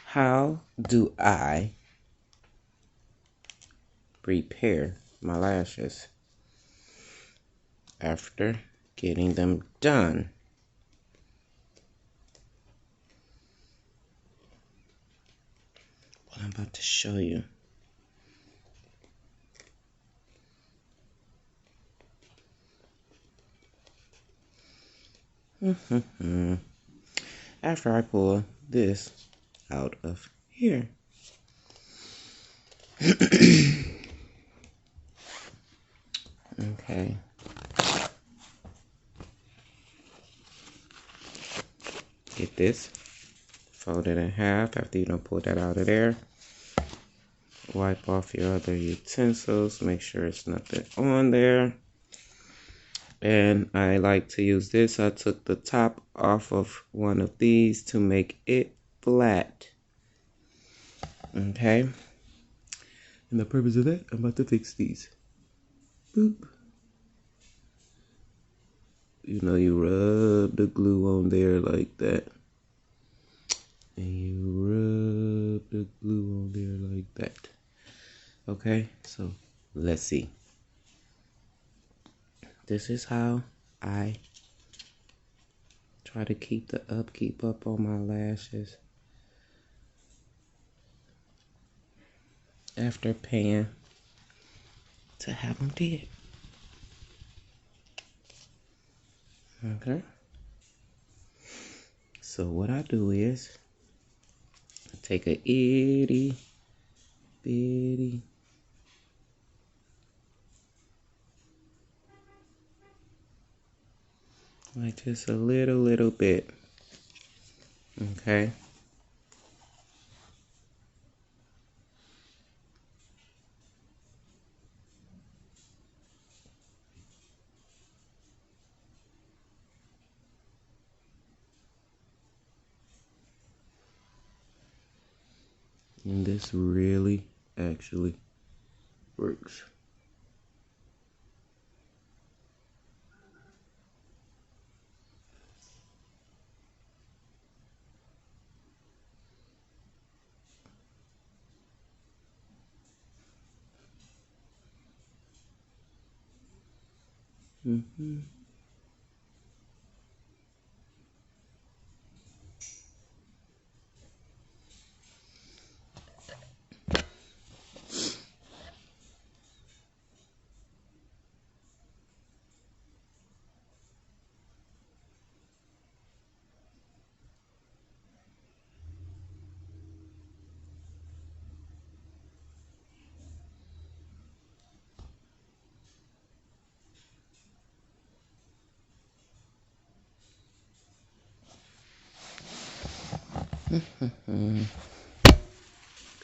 How do I repair my lashes after getting them done? What I'm about to show you. After I pull this out of here. Okay. Get this. Fold it in half after you don't pull that out of there. Wipe off your other utensils. Make sure it's nothing on there. And I like to use this. I took the top off of one of these to make it flat. Okay. And the purpose of that, I'm about to fix these. Boop. You know, you rub the glue on there like that. And you rub the glue on there like that. Okay, so let's see. This is how I try to keep the upkeep up on my lashes after paying to have them did. Okay. So what I do is I take a itty bitty like just a little bit. Okay. And this really actually works. Mm-hmm.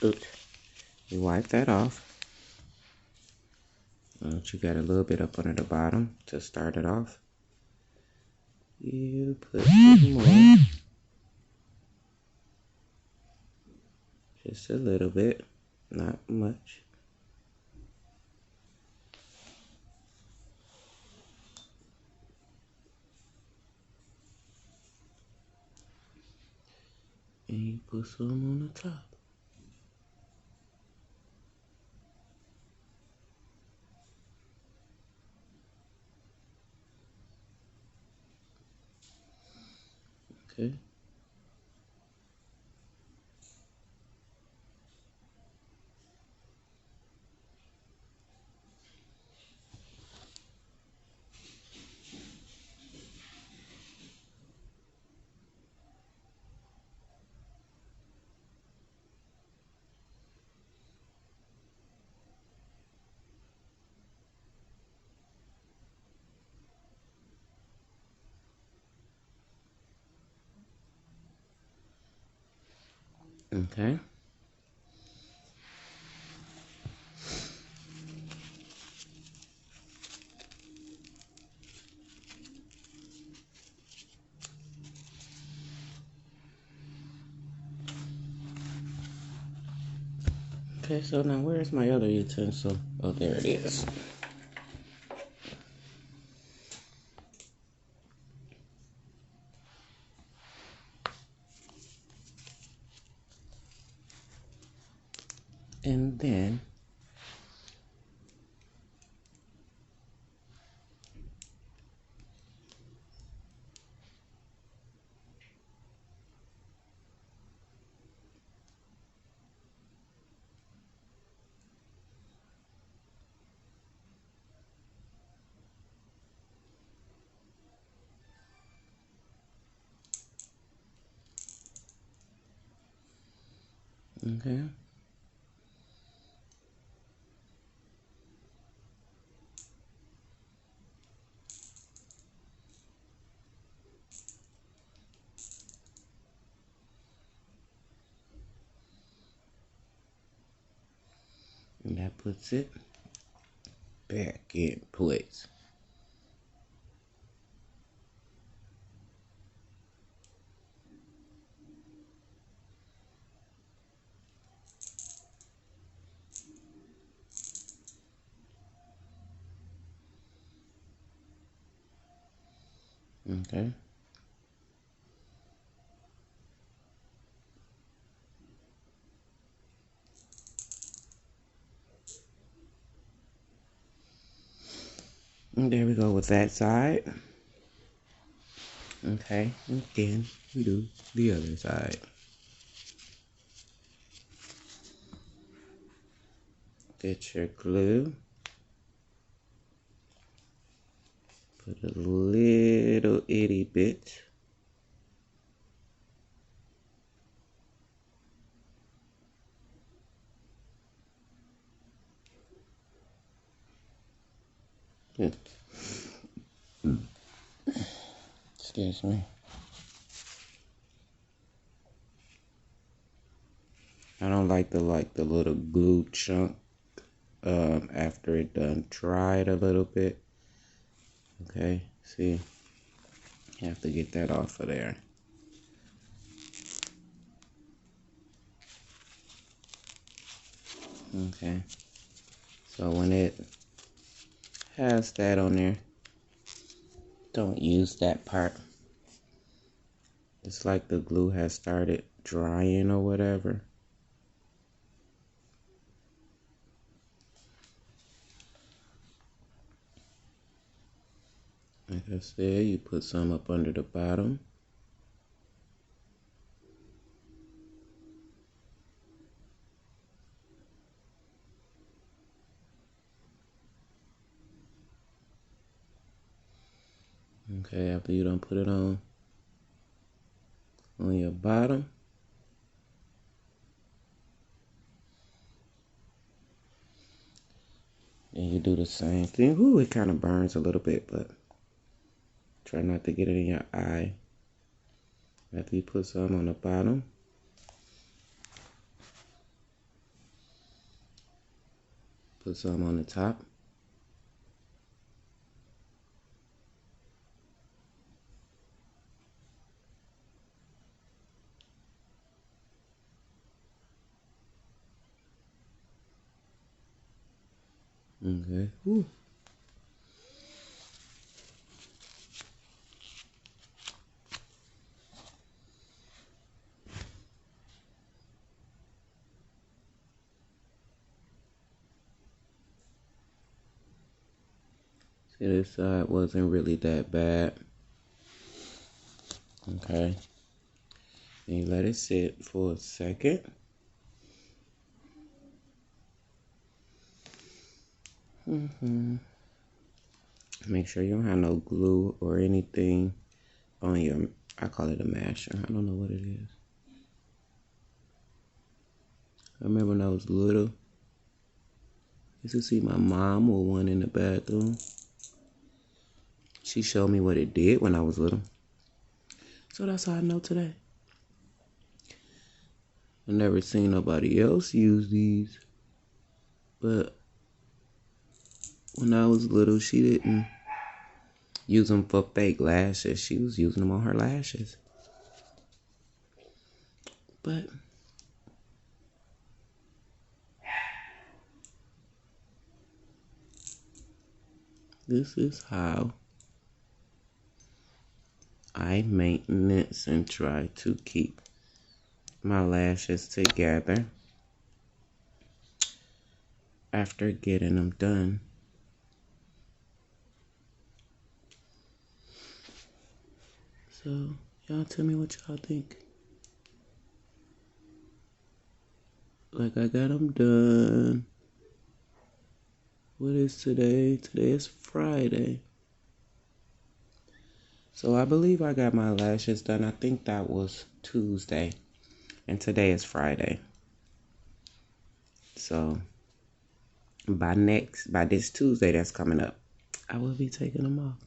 Oops. You wipe that off. You got a little bit up under the bottom to start it off. You put some more. Just a little bit, not much. And you put some on the top. Okay. Okay. Okay, so now where's my other utensil? Oh, there it is. And then okay. And that puts it back in place. Okay. And there we go with that side. Okay, and then we do the other side. Get your glue. Put a little itty bit. Excuse me. I don't like the little glue chunk after it done dried a little bit. Okay, see, you have to get that off of there. Okay, so when it has that on there, don't use that part. It's like the glue has started drying or whatever. Like I said, you put some up under the bottom. Okay, after you done put it on your bottom, and you do the same thing. Ooh, it kind of burns a little bit, but try not to get it in your eye. After you put some on the bottom, put some on the top. Okay. Ooh. See, this side wasn't really that bad. Okay. And you let it sit for a second. Make sure you don't have no glue or anything on your, I call it a masher. I don't know what it is. I remember when I was little, I used to see my mom with one in the bathroom. She showed me what it did when I was little. So that's how I know today. I never seen nobody else use these. But when I was little, she didn't use them for fake lashes. She was using them on her lashes. But this is how I maintenance and try to keep my lashes together. after getting them done. So y'all tell me what y'all think. Like, I got them done. What is today? Today is Friday. So I believe I got my lashes done. I think that was Tuesday. And today is Friday. So by this Tuesday that's coming up, I will be taking them off.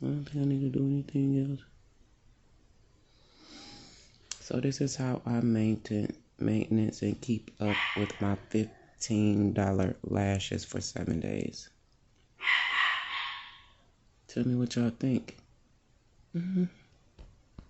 I don't think I need to do anything else. So this is how I maintenance and keep up with my $15 lashes for 7 days. Tell me what y'all think.